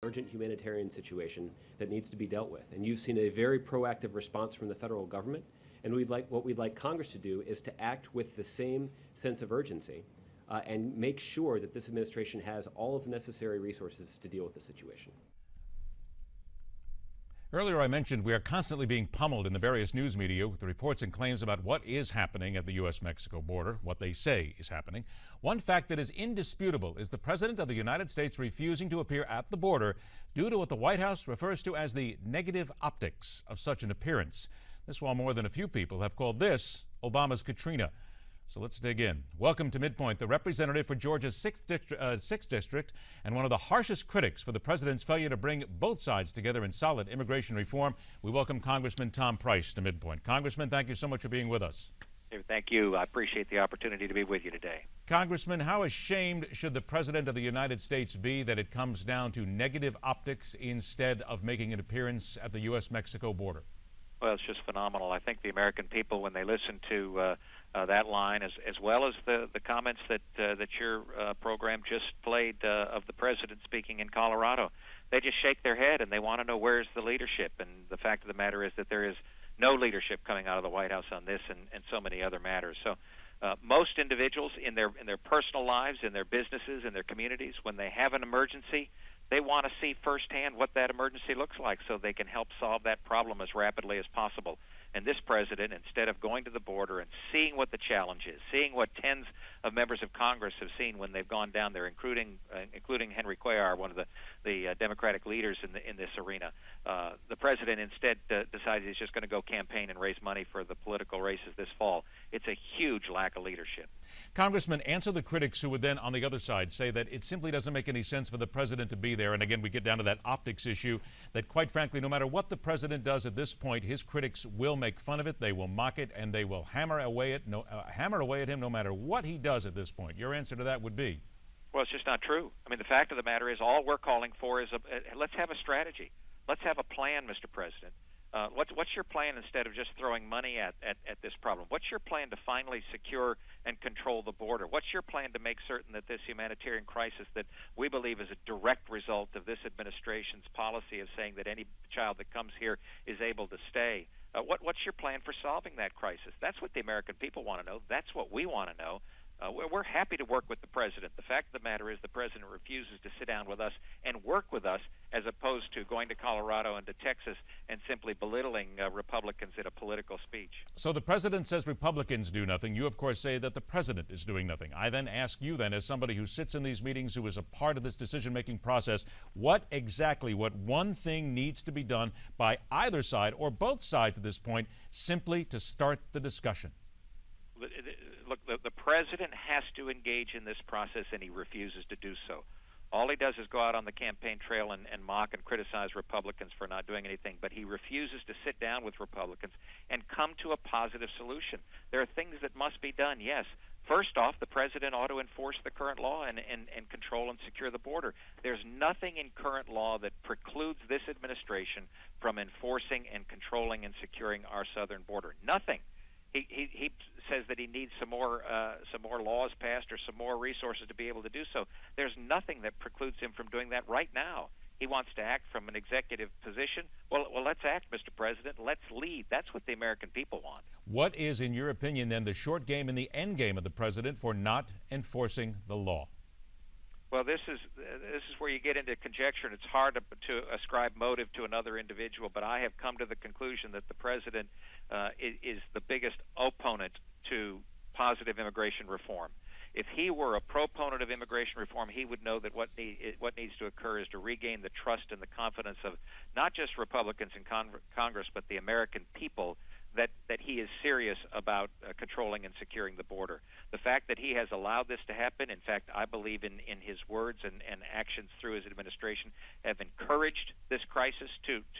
urgent humanitarian situation that needs to be dealt with. And you've seen a very proactive response from the federal government. And what we'd like Congress to do is to act with the same sense of urgency and make sure that this administration has all of the necessary resources to deal with the situation. Earlier I mentioned we are constantly being pummeled in the various news media with the reports and claims about what is happening at the U.S.-Mexico border, what they say is happening. One fact that is indisputable is the President of the United States refusing to appear at the border due to what the White House refers to as the negative optics of such an appearance. This while more than a few people have called this Obama's Katrina. So let's dig in. Welcome to MidPoint, the representative for Georgia's 6th District and one of the harshest critics for the president's failure to bring both sides together in solid immigration reform. We welcome Congressman Tom Price to MidPoint. Congressman, thank you so much for being with us. Thank you. I appreciate the opportunity to be with you today. Congressman, how ashamed should the President of the United States be that it comes down to negative optics instead of making an appearance at the U.S.-Mexico border? Well, it's just phenomenal. I think the American people, when they listen to that line, as well as the comments that your program just played of the president speaking in Colorado, they just shake their head and they want to know where's the leadership. And the fact of the matter is that there is no leadership coming out of the White House on this and so many other matters. So most individuals in their personal lives, in their businesses, in their communities, when they have an emergency, they want to see firsthand what that emergency looks like so they can help solve that problem as rapidly as possible. And this president, instead of going to the border and seeing what the challenge is, seeing what tens of members of Congress have seen when they've gone down there, including Henry Cuellar, one of the Democratic leaders in this arena, the president instead decides he's just going to go campaign and raise money for the political races this fall. It's a huge lack of leadership. Congressman, answer the critics who would then, on the other side, say that it simply doesn't make any sense for the president to be there. And again, we get down to that optics issue that, quite frankly, no matter what the president does at this point, his critics will make fun of it, they will mock it, and they will hammer away at him no matter what he does at this point. Your answer to that would be? Well, it's just not true. I mean, the fact of the matter is all we're calling for is let's have a strategy. Let's have a plan, Mr. President. What's your plan instead of just throwing money at this problem? What's your plan to finally secure and control the border? What's your plan to make certain that this humanitarian crisis that we believe is a direct result of this administration's policy of saying that any child that comes here is able to stay? What's your plan for solving that crisis? That's what the American people want to know. That's what we want to know. We're happy to work with the president. The fact of the matter is the president refuses to sit down with us and work with us as opposed to going to Colorado and to Texas and simply belittling Republicans in a political speech. So the president says Republicans do nothing. You, of course, say that the president is doing nothing. I then ask you then, as somebody who sits in these meetings, who is a part of this decision-making process, what one thing needs to be done by either side or both sides at this point simply to start the discussion? Look, the president has to engage in this process, and he refuses to do so. All he does is go out on the campaign trail and mock and criticize Republicans for not doing anything, but he refuses to sit down with Republicans and come to a positive solution. There are things that must be done, yes. First off, the president ought to enforce the current law and control and secure the border. There's nothing in current law that precludes this administration from enforcing and controlling and securing our southern border. Nothing. He says that he needs some more laws passed or some more resources to be able to do so. There's nothing that precludes him from doing that right now. He wants to act from an executive position. Well, let's act, Mr. President. Let's lead. That's what the American people want. What is, in your opinion, then, the short game and the end game of the president for not enforcing the law? Well, this is where you get into conjecture, and it's hard to ascribe motive to another individual, but I have come to the conclusion that the president is the biggest opponent to positive immigration reform. If he were a proponent of immigration reform, he would know that what needs to occur is to regain the trust and the confidence of not just Republicans in Congress, but the American people, that he is serious about controlling and securing the border. The fact that he has allowed this to happen, in fact, I believe in his words and actions through his administration, have encouraged this crisis to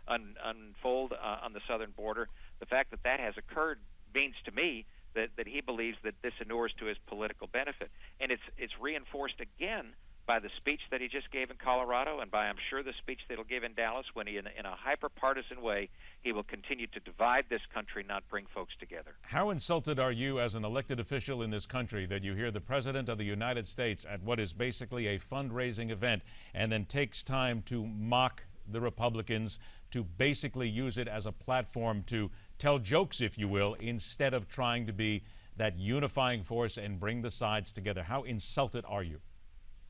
unfold on the southern border. The fact that that has occurred means to me that he believes that this inures to his political benefit. And it's reinforced again by the speech that he just gave in Colorado, and by, I'm sure, the speech that he'll give in Dallas, when he, in a hyper-partisan way, he will continue to divide this country, not bring folks together. How insulted are you as an elected official in this country that you hear the President of the United States at what is basically a fundraising event and then takes time to mock the Republicans, to basically use it as a platform to tell jokes, if you will, instead of trying to be that unifying force and bring the sides together? How insulted are you?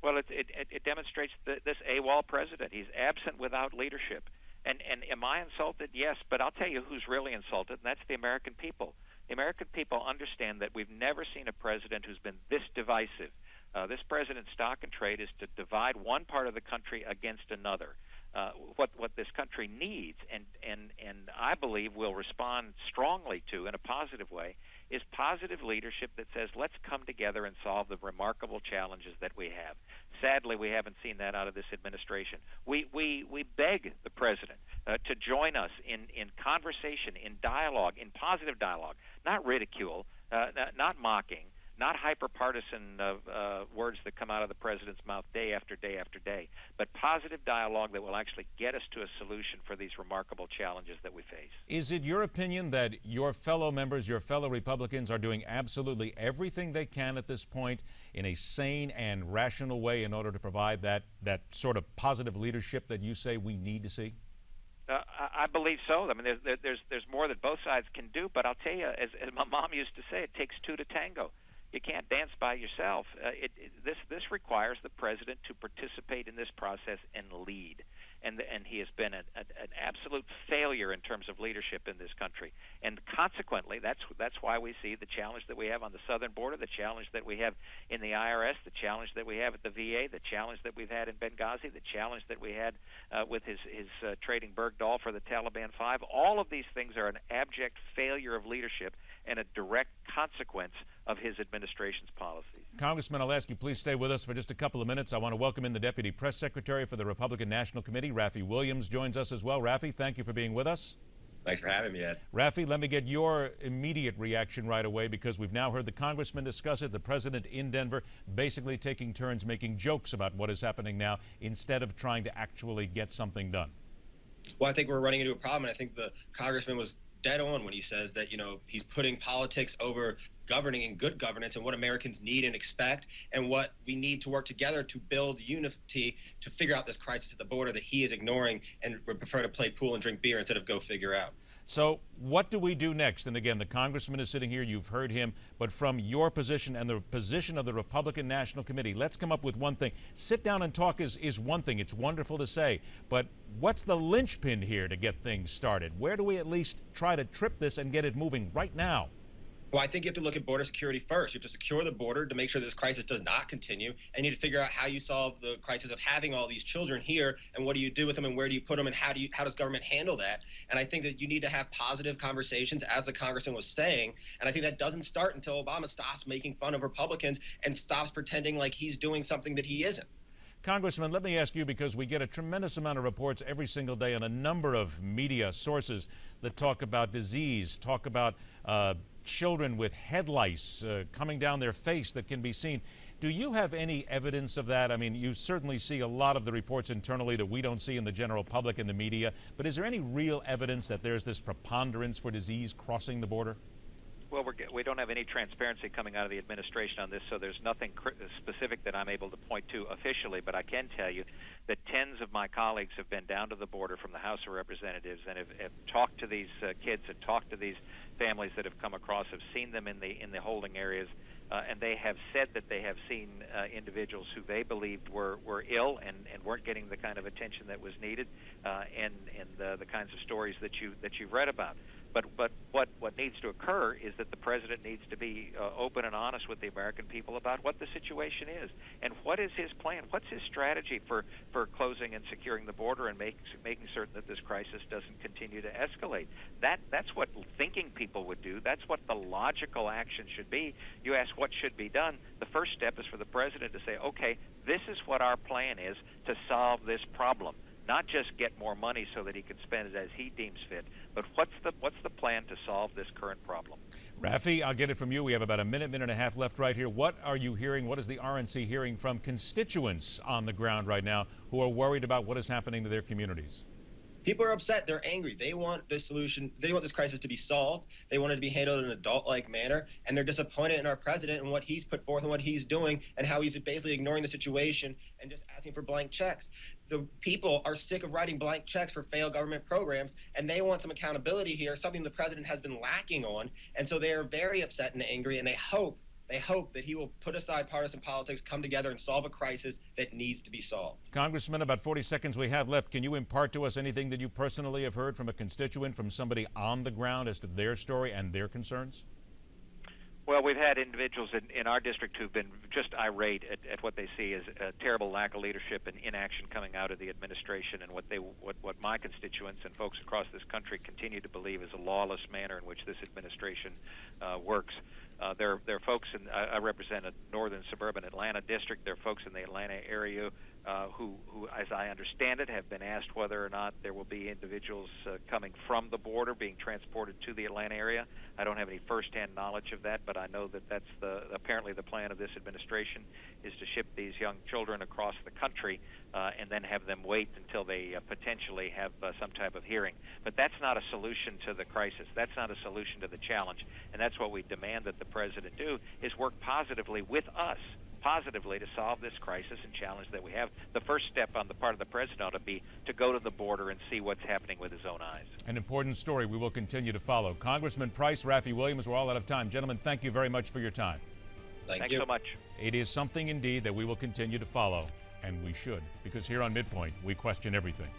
Well, it demonstrates this AWOL president. He's absent without leadership. And am I insulted? Yes, but I'll tell you who's really insulted, and that's the American people. The American people understand that we've never seen a president who's been this divisive. This president's stock and trade is to divide one part of the country against another. What this country needs, and I believe will respond strongly to in a positive way, is positive leadership that says, let's come together and solve the remarkable challenges that we have. Sadly, we haven't seen that out of this administration. We beg the president to join us in conversation, in dialogue, in positive dialogue, not ridicule, not mocking, not hyper-partisan words that come out of the president's mouth day after day after day, but positive dialogue that will actually get us to a solution for these remarkable challenges that we face. Is it your opinion that your fellow members, your fellow Republicans, are doing absolutely everything they can at this point in a sane and rational way in order to provide that sort of positive leadership that you say we need to see? I believe so. I mean, there's more that both sides can do, but I'll tell you, as my mom used to say, it takes two to tango. You can't dance by yourself. This requires the president to participate in this process and lead. And he has been an absolute failure in terms of leadership in this country. And consequently, that's why we see the challenge that we have on the southern border, the challenge that we have in the IRS, the challenge that we have at the VA, the challenge that we've had in Benghazi, the challenge that we had with his trading Bergdahl for the Taliban 5. All of these things are an abject failure of leadership and a direct consequence of his administration's policies. Congressman, I'll ask you please stay with us for just a couple of minutes. I want to welcome in the Deputy Press Secretary for the Republican National Committee. Raffi Williams joins us as well. Raffi, thank you for being with us. Thanks for having me, Ed. Raffi, let me get your immediate reaction right away, because we've now heard the congressman discuss it, the president in Denver basically taking turns making jokes about what is happening now instead of trying to actually get something done. Well, I think we're running into a problem, and I think the congressman was dead on when he says that, he's putting politics over governing and good governance and what Americans need and expect, and what we need to work together to build unity to figure out this crisis at the border that he is ignoring and would prefer to play pool and drink beer instead of go figure out. So what do we do next? And again, the congressman is sitting here, you've heard him, but from your position and the position of the Republican National Committee, let's come up with one thing. Sit down and talk is one thing. It's wonderful to say, but what's the linchpin here to get things started? Where do we at least try to trip this and get it moving right now? Well, I think you have to look at border security first. You have to secure the border to make sure this crisis does not continue. And you need to figure out how you solve the crisis of having all these children here, and what do you do with them, and where do you put them, and how does government handle that? And I think that you need to have positive conversations, as the congressman was saying. And I think that doesn't start until Obama stops making fun of Republicans and stops pretending like he's doing something that he isn't. Congressman, let me ask you, because we get a tremendous amount of reports every single day on a number of media sources that talk about disease, talk about children with head lice coming down their face that can be seen. Do you have any evidence of that? I mean, you certainly see a lot of the reports internally that we don't see in the general public and the media, but is there any real evidence that there's this preponderance for disease crossing the border? Well, we don't have any transparency coming out of the administration on this, so there's nothing specific that I'm able to point to officially, but I can tell you that tens of my colleagues have been down to the border from the House of Representatives and have talked to these kids and talked to these families that have come across, have seen them in the holding areas, and they have said that they have seen individuals who they believed were ill and weren't getting the kind of attention that was needed, and the kinds of stories that you've read about. But what needs to occur is that the president needs to be open and honest with the American people about what the situation is and what is his plan. What's his strategy for closing and securing the border and making certain that this crisis doesn't continue to escalate. That's what thinking people would do. That's what the logical action should be. You ask what should be done. The first step is for the president to say, okay, this is what our plan is to solve this problem. Not just get more money so that he can spend it as he deems fit, but what's the plan to solve this current problem? Raffi, I'll get it from you. We have about a minute and a half left right here. What are you hearing? What is the RNC hearing from constituents on the ground right now who are worried about what is happening to their communities? People are upset. They're angry. They want this solution. They want this crisis to be solved. They want it to be handled in an adult-like manner. And they're disappointed in our president and what he's put forth and what he's doing and how he's basically ignoring the situation and just asking for blank checks. The people are sick of writing blank checks for failed government programs, and they want some accountability here, something the president has been lacking on. And so they are very upset and angry, and they hope that he will put aside partisan politics, come together, and solve a crisis that needs to be solved. Congressman, about 40 seconds we have left. Can you impart to us anything that you personally have heard from a constituent, from somebody on the ground as to their story and their concerns? Well, we've had individuals in our district who've been just irate at what they see as a terrible lack of leadership and inaction coming out of the administration, and what my constituents and folks across this country continue to believe is a lawless manner in which this administration works. There are folks I represent a northern suburban Atlanta district. There are folks in the Atlanta area who, as I understand it, have been asked whether or not there will be individuals coming from the border being transported to the Atlanta area. I don't have any firsthand knowledge of that, but I know that that's apparently the plan of this administration is to ship these young children across the country and then have them wait until they potentially have some type of hearing. But that's not a solution to the crisis. That's not a solution to the challenge. And that's what we demand that the president do, is work positively with us, positively, to solve this crisis and challenge that we have. The first step on the part of the president ought to be to go to the border and see what's happening with his own eyes. An important story we will continue to follow. Congressman Price, Raffi Williams, we're all out of time. Gentlemen, thank you very much for your time. Thank you so much. It is something indeed that we will continue to follow, and we should, because here on MidPoint, we question everything.